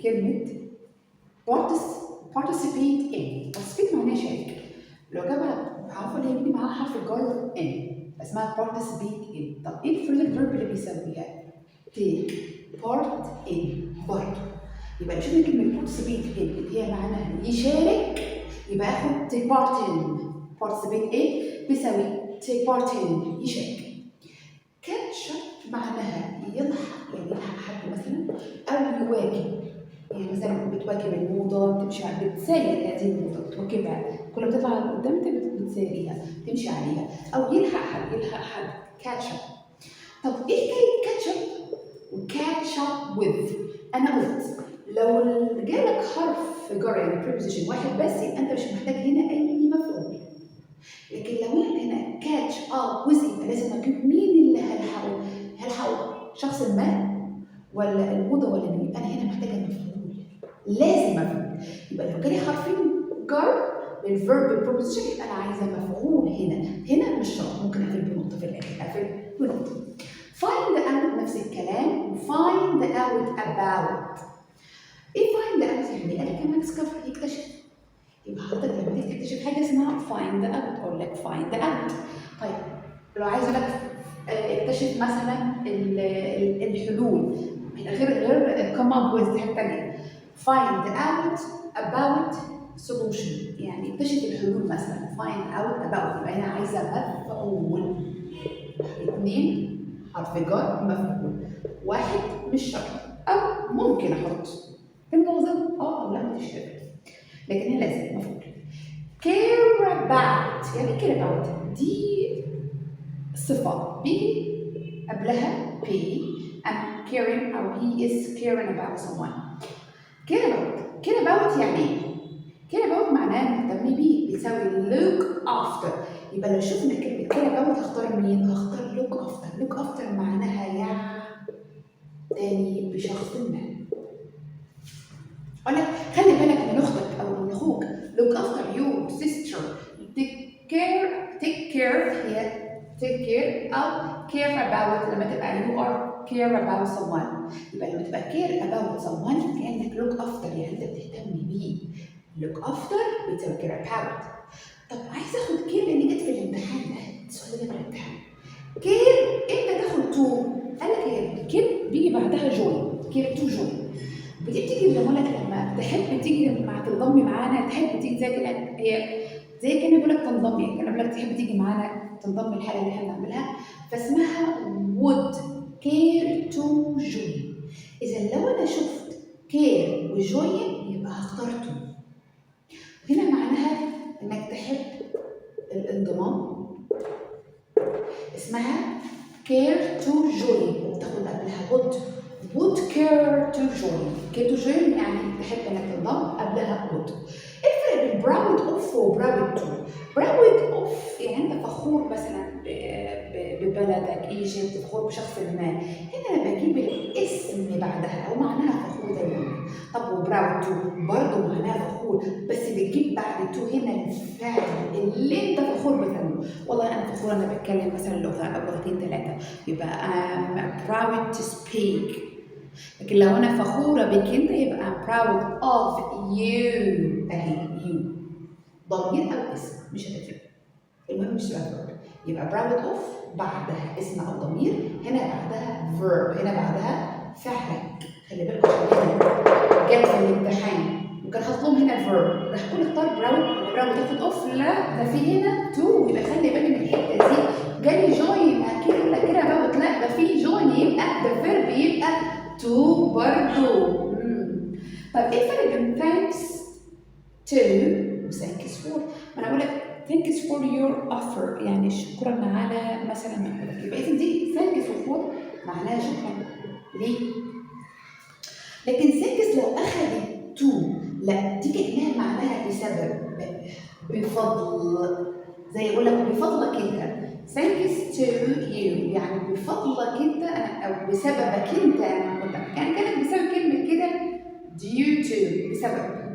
كلمة participate in. participate معناها شارك. لو جابها عارفة اللي هي بيجي معاها حرف الجر in اسمها participate in. طب ايه الفعل اللي بيسويها؟ take part in برضه. يبقى شوفي كلمة participate in اللي هي معناها يشارك، يبقى اخد take part in. participate in بيساوي take part in يشارك. catch up معناها يلحق، يعني يلحق حد مثلا او يواكب، يعني مثلا بتواكب الموضه، بتساري هذه الموضه، بتواكبها، كل ما تطلع قدام انت بتساريها، تمشي عليها، او يلحق حد catch up. طب ايه كلمه catch up وكاتش اب with؟ انا قلت لو جالك حرف جر يعني preposition واحد بس يبقى انت مش محتاج هنا اي مفعول، لكن لو هنا كاتش اب with يبقى لازم اجيب مين اللي هلحقه شخص ما ولا الموضه ولا مين؟ يبقى انا هنا محتاجه مفعول، لازم مفعول. يبقى لو جالي حرفين جر للفيرب preposition يبقى انا عايزه مفعول هنا مش شرط، ممكن اقفل بنقطه في الاخر، اقفل بنقطه. find out نفس الكلام، find out about. ايه find out يعني؟ انا كمان discover يكتشف. يبقى حضرتك لما تيجي تكتشف حاجه اسمها find out، اقول لك find out. طيب لو عايزه لك اكتشف مثلا الحلول، غير come up with دي حاجه ثانيه. find out about solution يعني اكتشف الحلول مثلا. find out about يبقى هنا عايزه مفعول. اثنين حرف جر مفعول، واحد مش شرط، او ممكن احط في الموضوع او لا مش شرط، لكن هنا لازم مفعول. care about يعني care about دي صفة بيجي قبلها be I'm caring أو he is caring about someone. care about يعني ايه؟ care about معناه مهتم بيه، بيساوي look after. يبقى لو شفنا كلمة care about هختار مين؟ هختار look after. look after معناها يعني بشخص ما. أقول لك خلي بالك من أختك أو من أخوك. look after your sister. take care هي take care أو care about لما تبقى you are care about someone. يبقى لما تبقى care about someone كأنك look after يعني أنت بتهتم بيه. look after بتساوي care about. طب عايز آخد care لأن جت في الامتحان ده، السؤال ده في الامتحان. care إمتى تاخد to؟ قال لك هي care بيجي بعدها join، care to join. بتيجي لما تحب تيجي مع تنضمي معانا، تحب تيجي زي كده، هي زي كان بيقول لك تنضمي، كان بيقول لك تحب تيجي معانا تنضمي الحاجه اللي احنا بنعملها، فاسمها would care to join. اذا لو انا شفت care وjoin يبقى هختار to. هنا معناها انك تحب الانضمام، اسمها care to join وتاخد قبلها would care to join. care to join يعني تحب انك تنضم، قبلها would. الفرق بين proud of و proud to. proud of يعني انت فخور مثلا ببلدك ايجيبت، فخور بشخص ما، هنا انا بجيب الاسم بعدها او معناها فخور دايما. طب و proud to برضه معناها فخور، بس بتجيب بعد to هنا الفعل اللي انت فخور بتعمله. والله انا فخور انا بتكلم مثلا لغه او لغتين ثلاثه، يبقى I'm proud to speak. لكن لو انا فخوره بك انت يبقى I'm proud of you. اهي you ضمير او اسم مش هتفرق، المهم مش verb. يبقى proud of بعدها اسم او ضمير، هنا بعدها verb، هنا بعدها فعلك. خلي بالكم عشان جت في الامتحان وكان هطلب هنا verb، راح كل اختار proud تاخد اوف، لا ده في هنا to. يبقى خلي بالك من الحته دي، جالي join اكيد ولا كده about، لا ده في join يبقى ده verb يبقى to برضه. طيب ايه الفرق بين thanks to و thanks for؟ ما انا بقول لك thanks for your offer يعني شكرا على مثلا مجهودك، يبقى اذا دي thanks for معناها شكرا ليه. لكن thanks لو اخذت to لا دي كانها معناها بسبب، بفضل، زي يقول لك بفضلك انت. thanks to you يعني بفضلك انت او بسببك انت انا كنت، يعني كانت بسبب كلمه كده due to بسبب.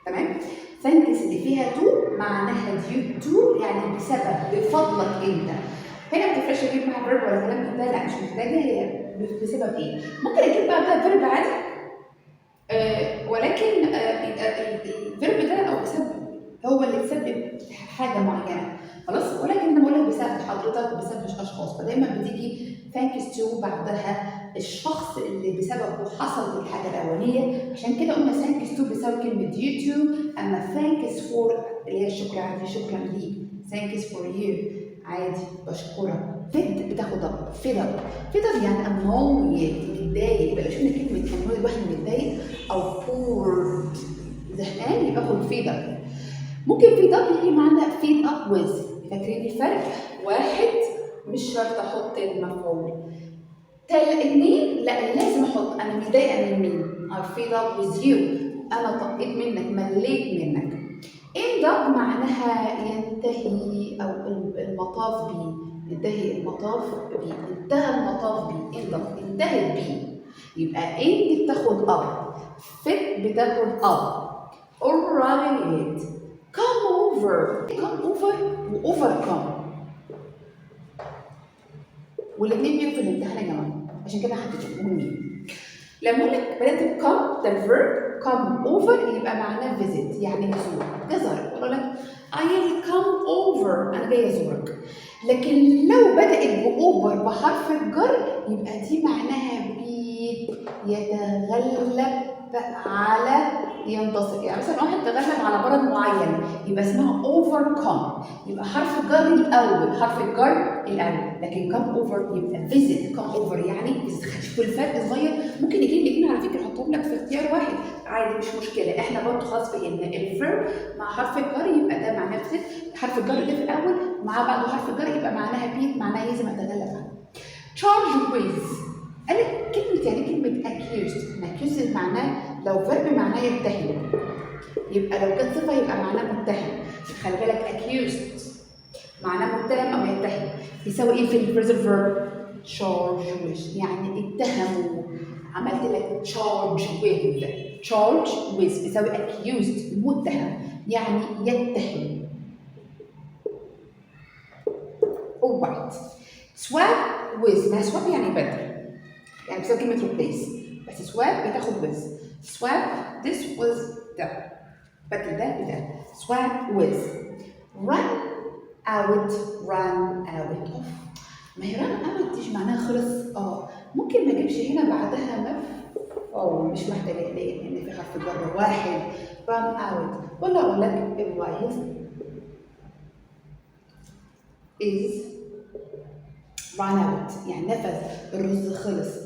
تمام. thanks اللي فيها to معناها due to يعني بسبب، بفضلك انت. هنا ما تفرقش اجيب معاها verb ولا كلام من ده، لا مش محتاجه، هي بسبب ايه. ممكن اجيب بعدها verb عادي ولكن الفيرب ده او بسبب هو اللي تسبب حاجه معينه خلاص، ولكن انا بقول لك بسبب حضرتك وبسبب اشخاص، فدايما بتيجي thanks to بعدها الشخص اللي بسببه حصلت الحاجه الاولانيه. عشان كده قلنا thanks to بسبب كلمه due to، اما thanks for اللي هي الشكر عادي، شكرا ليك، thanks for you عادي بشكرك. فيد بتاخد اب، فيد اب، فيد اب يعني انويد متضايق، يبقى لو شفنا كلمه انويد واحد متضايق او بورد زهقان يبقى اخد فيد اب. ممكن فيد اب يجي معانا فيد اب ويز، فاكرين الفرق؟ واحد مش شرط احط المفعول، اتنين لا لازم احط انا متضايقه من مين، I fed up with you، انا طقيت منك مليت منك. end up معناها ينتهي او المطاف بيه، ينتهي المطاف بيه، انتهى المطاف بيه، end up انتهت بيه. يبقى end بتاخد up، fit بتاخد up. alright come over، come over و overcome، والاثنين بيجوا في الامتحان يا جماعه، عشان كده حطيتهم مهمين. لما اقول لك بدات come ده الفيرب come over يبقى معناه visit يعني يزور، تزور، اقول لك I will come over انا جاي ازورك. لكن لو بدات باوفر بحرف الجر يبقى دي معناها يتغلب على ينتصر، يعني مثلا واحد تغلب على مرض معين يبقى اسمها overcome، يبقى حرف الجر الاول، حرف الجر الاول. لكن come over يبقى visit، come over يعني شوفوا الفرق صغير، ممكن يجي الاثنين على فكره احطهم لك في اختيار واحد عادي مش مشكله، احنا برضه خلاص فهمنا الفيرب مع حرف الجر يبقى ده معناه visit، حرف الجر ده في الاول مع بعده حرف الجر يبقى معناها be، معناها لازم اتغلب عنه. charge with قالت كلمة يعني كلمة accused، accused معناه لو فيرب معناه يتهم، يبقى لو كانت صفة يبقى معناه متهم، خلي بالك accused معناه متهم أو يتهم، يساوي إيه في البريزنت فيرب؟ charge with يعني اتهموا، عملت لك charge with، charge with بيساوي accused متهم يعني يتهم. alright swap with، ما swap يعني بدل، يعني بسبب كلمة replace، بس swap بتاخد with، swap this with ده، بدل ده بده، swap with. run out، run out of، ما هي run out دي معناها خلص، ممكن ما اجيبش هنا بعدها مش محتاجة لان في حرف جر واحد run out، ولا اقول لك الوايز is run out يعني نفذ الرز خلص.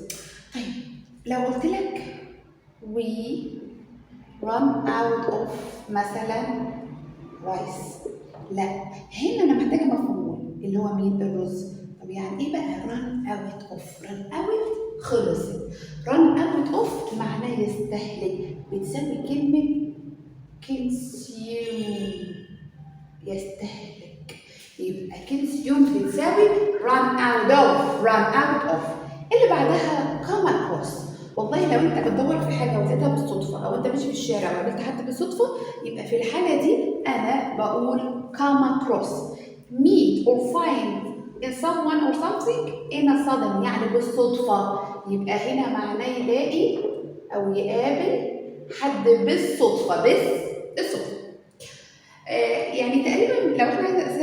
طيب لو قلت لك we run out of مثلا rice، لا هنا انا محتاجه مفعول اللي هو مين؟ الرز. طب يعني ايه بقى run out of؟ run out خلص، run out of معناه يستهلك، بتساوي كلمه consume يستهلك، يبقى consume بتساوي run out of، run out of. اللي بعدها come across، والله لو انت بتدور في حاجه ولقيتها بالصدفه او انت ماشي في الشارع وقابلت حد بالصدفه يبقى في الحاله دي انا بقول come across، meet or find someone or something in a sudden يعني بالصدفه، يبقى هنا معناه يلاقي او يقابل حد بالصدفه، بالصدفه. يعني تقريبا لو احنا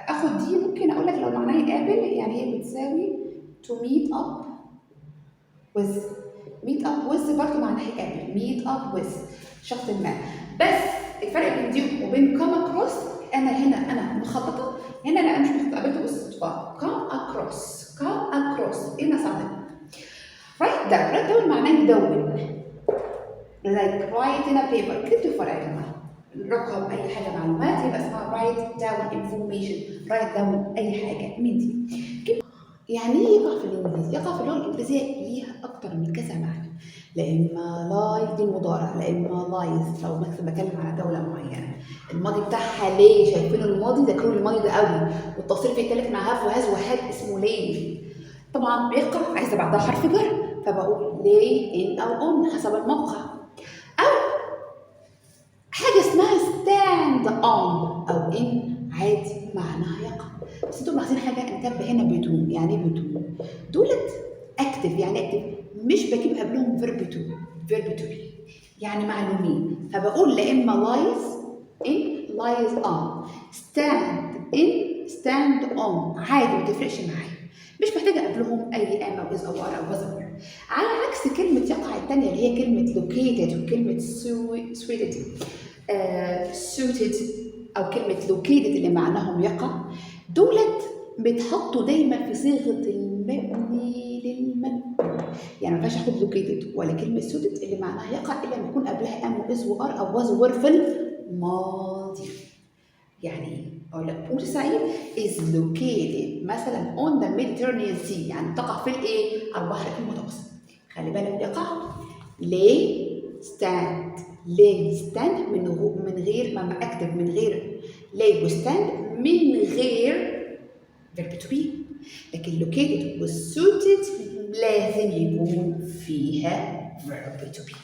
اخد دي ممكن اقول لك لو معناها يقابل يعني هي بتساوي to meet up with، meet up with برضه معناها يقابل، meet up with شخص ما. بس الفرق بين دي وبين come across انا مخططه، هنا لا مش قابلته بالصدفه، come across هنا صعب. write down معناه يدون، like write in a paper، كتبت في ورقه يا جماعه رقم اي حاجه معلومات يبقى اسمها write down information، write down اي حاجه من دي. يعني ايه يقع في الانجليزي؟ يقع في اللغه الانجليزيه ليها اكتر من كذا معنى، لا اما لاي دي المضارع، لا اما لايز لو مثلا بتكلم على دوله معينه، الماضي بتاعها ليه، شايفين الماضي ذاكروا الماضي ده قوي، والتصريف الثالث مع هاف وهاز وهاد اسمه ليه. طبعا بيقع عايزه بعدها حرف جر فبقول ليه ان او اون حسب الموقع، او حاجه اسمها stand on او ان عادي معناها يقع. بس انتوا ملاحظين حاجه انتبه هنا بدون، يعني ايه بدون؟ دولت اكتف يعني اكتف، مش بجيب قبلهم فيرب تو، فيرب تو يعني معلومين، فبقول لا اما lies in lies on، stand in stand on، عادي ما تفرقش معايا، مش محتاجه قبلهم اي ام او از او ار او وزر. على عكس كلمه يقع الثانيه اللي هي كلمه located وكلمه suited suited او كلمه located اللي معناهم يقع، دولت بيتحطوا دايما في صيغه المبني للمجهول. يعني ما ينفعش اخد located ولا كلمه suited اللي معناها يقع الا لما يكون قبلها ام واز وار او was وور في الماضي. يعني اقول لك بور سعيد is located مثلا on the Mediterranean Sea، يعني تقع في الايه؟ على البحر المتوسط. خلي بالك يقع lay stand، lay stand من غير ما اكتب من غير lay وstand من غير verb to be، لكن located والsuited لازم يكون فيها verb to be.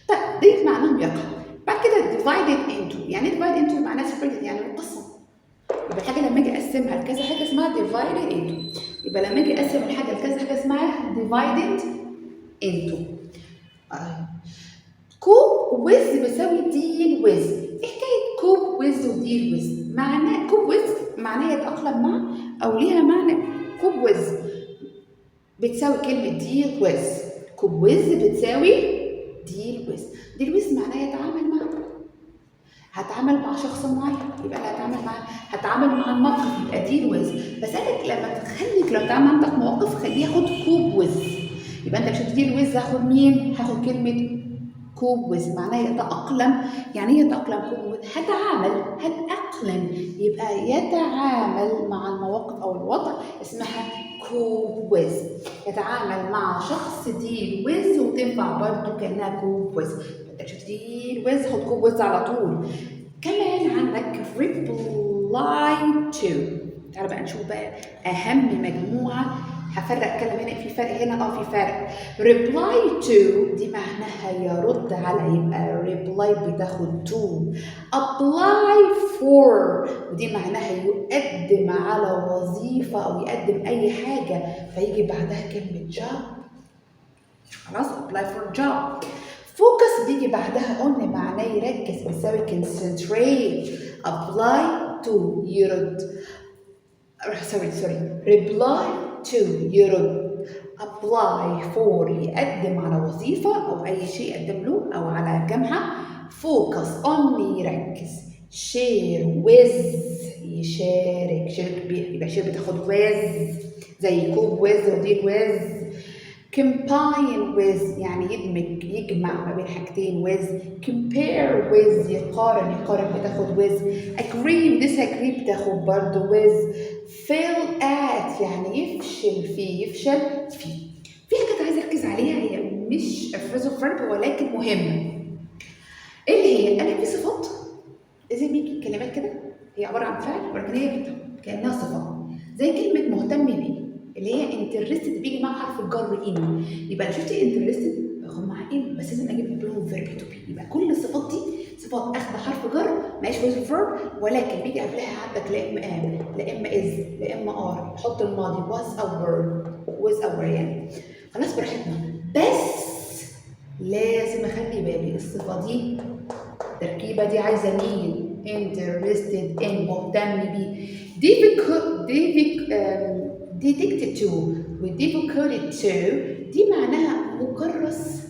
طيب دي معناهم يقع. بعد كده divided into، يعني divided into معناها separated يعني مقسم. يبقى الحاجه لما اجي اقسمها لكذا حاجه اسمها divided into، يبقى لما اجي اقسم الحاجه لكذا حاجه اسمها divided into. cope with بتساوي deal with. ايه حكايه cope with و deal with؟ معناه cope with معناها يتاقلم مع او ليها معنى. cope with بتساوي كلمه deal with، cope with بتساوي deal with. deal with معناها يتعامل مع، هتعامل مع شخص معين يبقى انا هتعامل معاه، هتعامل مع الموقف يبقى deal with. بس قالك لما تخليك لو تعمل عندك مواقف خليه ياخد cope with، يبقى انت مش هتديل with هاخد مين؟ هاخد كلمه كوب ويز معناها يتأقلم. يعني ايه يتأقلم؟ كوب ويز هتعامل، هتأقلم، يبقى يتعامل مع المواقف أو الوضع اسمها كوب ويز. يتعامل مع شخص ديل ويز وتنفع برضه كأنها كوب ويز. بدك شفت ديل ويز خد كوب ويز على طول. كمان عندك reply to. تعالى بقى نشوف بقى أهم مجموعة. هفرق كلام هنا، في فرق هنا في فرق. reply to دي معناها يرد على، يبقى reply بتاخد to. apply for ودي معناها يقدم على وظيفة أو يقدم أي حاجة فيجي بعدها كلمة job. خلاص apply for job. focus بيجي بعدها on معناه يركز بيساوي concentrate. apply to يرد، reply to يرد. apply for يقدم على وظيفة أو أي شيء يقدم له أو على جامعة. focus on يركز. share with يشارك، شارك بيه، يبقى share بتاخد with زي cope with و deal with. combine with يعني يدمج، يجمع ما بين حاجتين with. compare with يقارن بتاخد with. agree و disagree بتاخد برضه with. fail at يعني يفشل فيه، يفشل فيه. في حاجات عايزه اركز عليها هي مش phrasal verb ولكن مهمه. ايه اللي هي؟ قالك في صفات زي بيجي كلمات كده هي عباره عن فعل ولكن هي كانها صفه، زي كلمه مهتم بيه اللي هي interested بيجي مع حرف الجر ان. يبقى انا شفت interested باخد معاه ان بس لازم اجيب قبلهم verb to be. يبقى كل الصفات دي صفات اخذ حرف جر ماشي phrasal verb ولكن بيجي قبلها عندك لا اما am لا اما is لا اما are. حط الماضي was او were was او were يعني. خلاص براحتنا، بس لازم اخلي بالي الصفه دي التركيبه دي عايزه مين؟ interested in مهتم بيه. dedicated to و devoted to دي معناها مكرس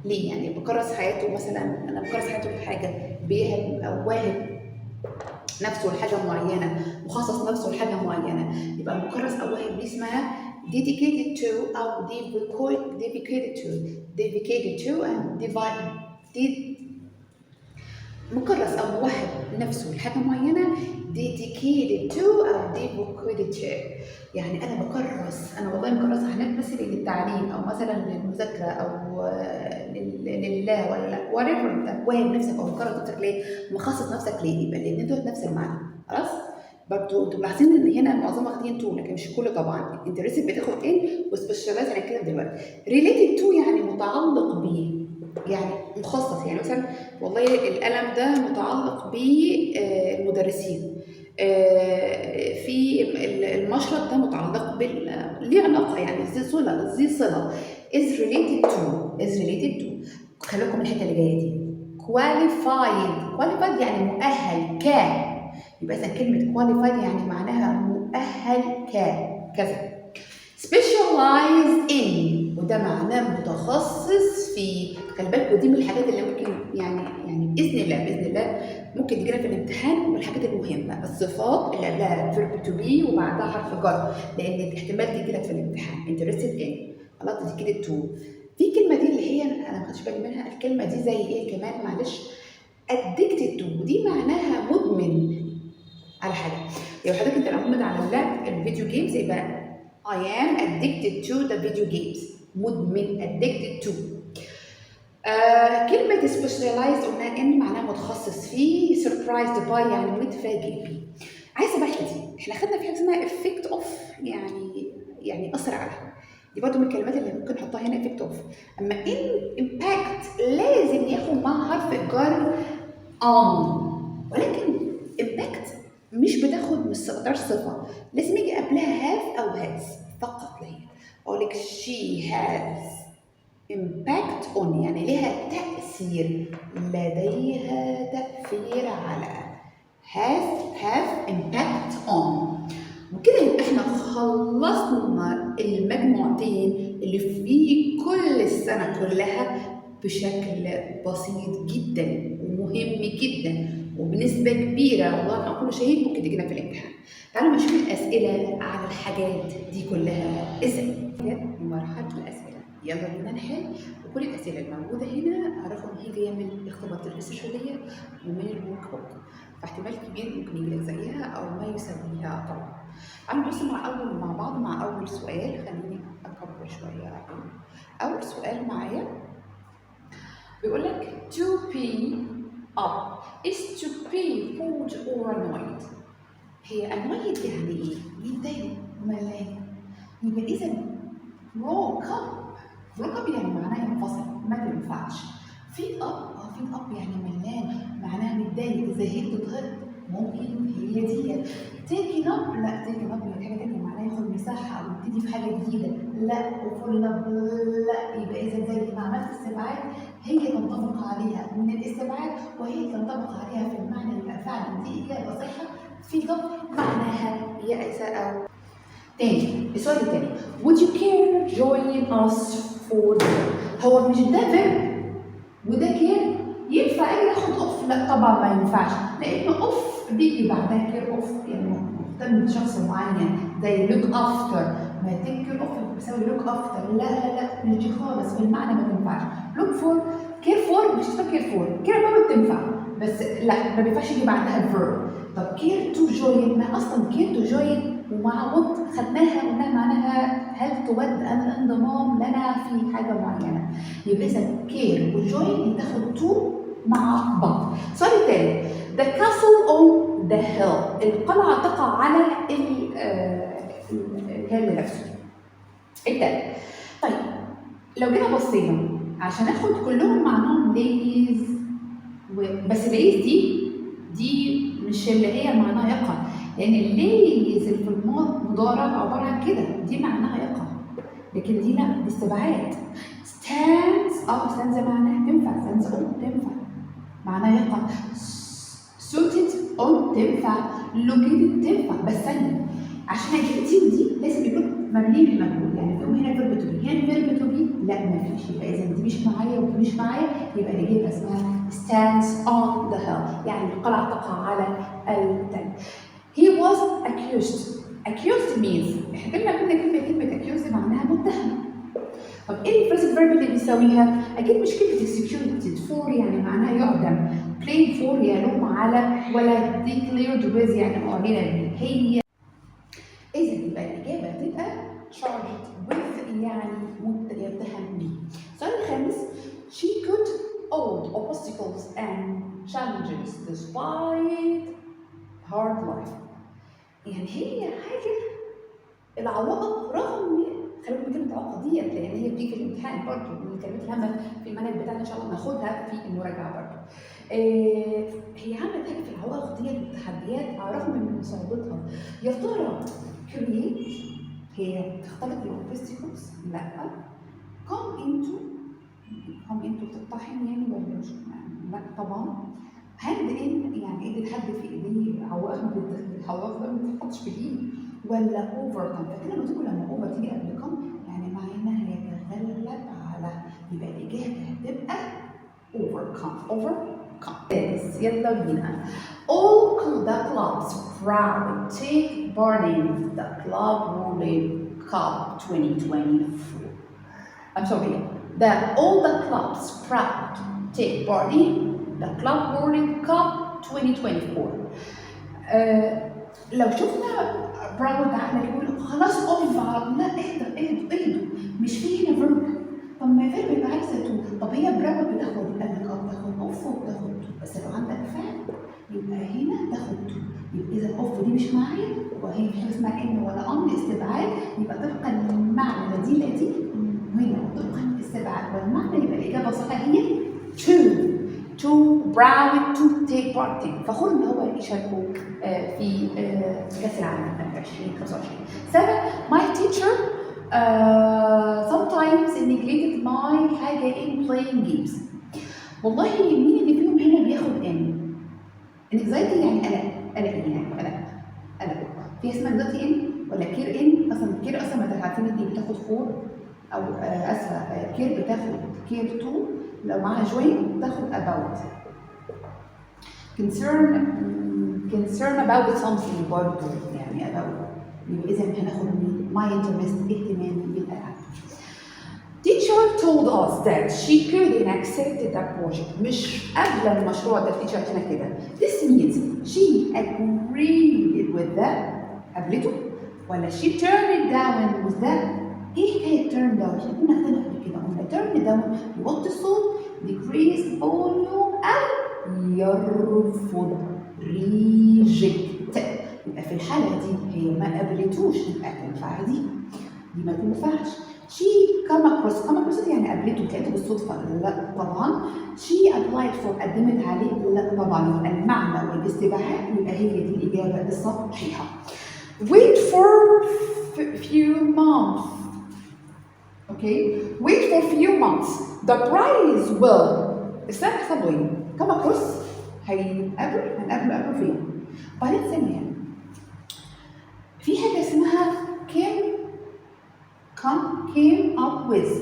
ليه، يعني مكرس حياته. مثلا انا مكرس حياته في حاجه، بيهب او واهب نفسه لحاجه معينه، مخصص نفسه لحاجه معينه، يبقى مكرس او واهب دي اسمها dedicated to او dedicated to and مكرس او موهب نفسه لحاجه معينه dedicated to او devoted to. يعني انا بكرس، انا والله مكرسه حاجات مثلا للتعليم او مثلا للمذاكره او لله ولا whatever. انت واهب نفسك او مكرس نفسك ليه؟ مخصص نفسك ليه؟ يبقى الاثنين دول نفس المعنى. خلاص برضه انتوا ملاحظين ان هنا معظمها واخدين تو لكن مش كله طبعا. انترستد بتاخد ان وسبيشاليز هنتكلم دلوقتي. ريليتد تو يعني متعلق بيه، يعني مخصص. يعني مثلا والله القلم ده متعلق بالمدرسين، في المشرط ده متعلق ليه علاقه يعني ذي صله is related to خليكم من الحته اللي جايه دي. qualified يعني مؤهل ك، يبقى اذا كلمه qualified يعني معناها مؤهل كذا. specialize in وده معناه متخصص في. خلي بالكوا دي من الحاجات اللي ممكن يعني باذن الله ممكن تجينا في الامتحان، والحاجات المهمه الصفات اللي قبلها verb to be وبعدها حرف جر، لان احتمال تجيلك في الامتحان. interested in خلاص دي كده to. في كلمه دي اللي هي انا ما خدتش بالي منها، الكلمه دي زي ايه كمان معلش؟ addicted to، ودي معناها مدمن على حاجه. لو حضرتك انت مدمن على اللعب الفيديو جيمز يبقى I am addicted to the video games. مدمن addicted to. كلمة specialized قلنا ان معناها متخصص فيه، surprised by يعني متفاجئ بيه. عايزة بقى دي، احنا خدنا في حاجة اسمها effect of يعني أثر على. دي برضه من الكلمات اللي ممكن نحطها هنا effect of. أما impact لازم ياخد مع حرف الجر on، ولكن impact مش بتاخد مش صفة، لازم يجي قبلها have أو has فقط لا غير. أقول لك she has impact on يعني لها تأثير، لديها تأثير على. have impact on. وكده يبقى احنا خلصنا المجموعتين اللي في كل السنة كلها بشكل بسيط جدا ومهم جدا وبنسبة كبيرة، والله ما أقول شيء ممكن تجينا في الامتحان. تعالوا نشوف الأسئلة على الحاجات دي كلها ازاي. مرحلة الأسئلة، يلا بينا نحل. وكل الأسئلة الموجودة هنا أعرفوا إن هي جاية من اختبارات الاستشهادية ومن الورك بوك، فاحتمال كبير ممكن يجيلك زيها أو ما يساويها طبعا. تعالوا نبص مع بعض مع أول سؤال. خليني أكبر شوية. أول سؤال معايا بيقول لك to be up is to be bored or annoyed. هي annoyed يعني ايه؟ متضايق ملان. يبقى اذا broke up يعني معناها منفصل ما تنفعش. feed up يعني ملان معناها متضايق زهقت ضغط، ممكن هي دي. taking up لا، taking up يعني حاجه ثانيه معناها ياخد مساحه او يبتدي في حاجه جديده. لا وفول up لا، يبقى اذا زي ما عملت استبعاد هي تنطبق عليها من الاستبعاد وهي تنطبق عليها في المعنى، يبقى فعلا دي اجابه صحيحه. feed up معناها يأس او. تاني السؤال التاني would you care join us for the. هو مش ده verb وده كير ينفع اجي اخد اوف؟ لا طبعا ما ينفعش، لان اوف بيجي بعدها كير اوف يعني مهتم بشخص معين زي لوك افتر، ما تنكر اوف بتساوي لوك افتر. لا مش دي خالص في المعنى ما تنفعش. لوك فور كير فور مش تبقى كير فور، كير ما بتنفع بس لا ما بينفعش يجي بعدها الفيرب. طب كير تو جوين، ما اصلا كير تو جوين ومع ود خدناها قلنا معناها هل تود الانضمام لنا في حاجه معينه، يبقى اذا كير وجوين تاخد تو مع بعض. السؤال الثاني the castle on the hill، القلعه تقع على الهيل نفسه. الثالث طيب لو جينا بصينا عشان اخد كلهم معناهم ليز بس ليز دي مش اللي هي معناها يقع، لان الليز اللي في المضارع عباره عن كده دي معناها يقع، لكن دي لا دي استبعاد. stands stands معناها تنفع، stands on تنفع معناها يقع. suited on تنفع، located تنفع. بس ثانيه عشان اجيب دي لازم يكون مبني بالمجهول، يعني في هنا فيرب تو بي، هنا فيرب تو بي لا ما فيش، يبقى اذا دي مش معايا ودي مش معايا يبقى الاجابه اسمها stands on the hill يعني القلعه تقع على التل. he was accused means احنا قلنا كلمه accused معناها متهم. طب ايه الفرست فيرب اللي بيساويها؟ اكيد مش كلمه executed for يعني معناها يعدم، claim for يلوم على، ولا declared with يعني معلنه به. هي إذا يبقى الإجابة هتبقى charged with يعني يتهم به. السؤال الخامس she could hold obstacles and challenges despite hard life، يعني هي حاجة العوائق رغم خلي بالك كلمة عوائق ديت لأن هي بتيجي في الامتحان برضه من الكلمات الهامة في المنهج بتاعنا إن شاء الله ناخدها في المراجعة برضه. هي عملت حاجة في العوائق ديت والتحديات رغم من صعوبتها. يا ترى create هي تختلط بالobstacles؟ لا. come into come in بتطحن يعني ولا مش؟ لا طبعا. hand in يعني ايد حد في ايديه عوائق، العوائق ما بتتحطش في الايد. ولا overcome، فكده قلت لكم لما over تيجي قبل come يعني معناها يتغلب على، يبقى الاجابه هتبقى overcome. Yes, يلا بينا. All the clubs proud take part in the Club World Cup 2024. I'm sorry. All the clubs proud take part in the Club World Cup 2024. لو شفنا براود احنا نقول خلاص اقف على، لا اهدوا مش في هنا فيرب. طب ما فيرب يبقى عايزه تو. طب هي براود بتاخد قبل بتاخد اوف وبتاخد تو، بس لو عندك فعل يبقى هنا تاخد تو. يبقى اذا اوف دي مش معايا وهي في حاجه اسمها ان ولا ان استبعاد، يبقى طبقا للمعنى دي هنا طبقا للاستبعاد والمعنى يبقى الاجابه الصحيحه هي to proud to take part in، فخور ان هو يشاركوا في كاس العالم 2025. 7 my teacher sometimes neglected my حاجه in playing games. والله مين اللي فيهم هنا بياخد ان؟ anxiety يعني قلق في اسمها anxiety ان ولا كير ان؟ اصلا كير اصلا ما تعرفين ان دي بتاخد فور او اسفه كير بتاخد كير تو، لو معاها جوين تاخد about. concern about something برضه يعني about، يبقى اذا هناخد my interest اهتمامي بالالعاب. Teacher told us that she couldn't accept the project. مش قبل المشروع ده التيتشر هنا كده. This means she agreed with that، قبلته ولا she turned it down with that. ايه حكايه turn down؟ احنا كنا خدناها قبل كده، قلنا turn down يوطي الصوت، decrease volume او يرفض reject. يبقى في الحاله دي هي ما قبلتوش، يبقى تنفع دي ما تنفعش. she come across يعني قابلته لقيته بالصدفه، لا طبعا. she applied for قدمت عليه، لا طبعا. يبقى المعنى والاستبعاد يبقى هي دي الاجابه الصحيحه. wait for few months. Okay, wait for few months. The prize will السنة حصل ايه؟ come across هنقابله فين؟ بعدين ثانية في حاجة اسمها came up with.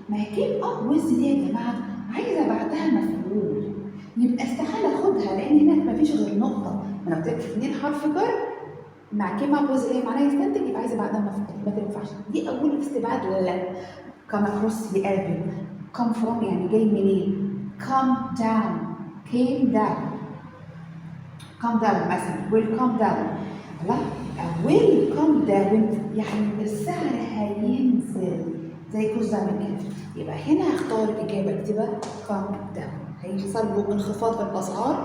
ما هي came up with دي يا جماعة عايزة بعدها مفعول، يبقى استحالة اخدها لأن هنا مفيش غير نقطة. ما انا قلت لك 2 حرف جر مع came up with اللي هي معناها يستنتج، يبقى عايزة بعدها مفعول، ما تنفعش. دي أول استبعاد ولا لا؟ come across يقابل، come from يعني جاي منين؟ come down، came down مثلا will come down. لا will come down يعني السعر هينزل زي كوز من كده، يبقى هنا هختار الإجابة اكتبها come down، هيحصل له انخفاض في الأسعار.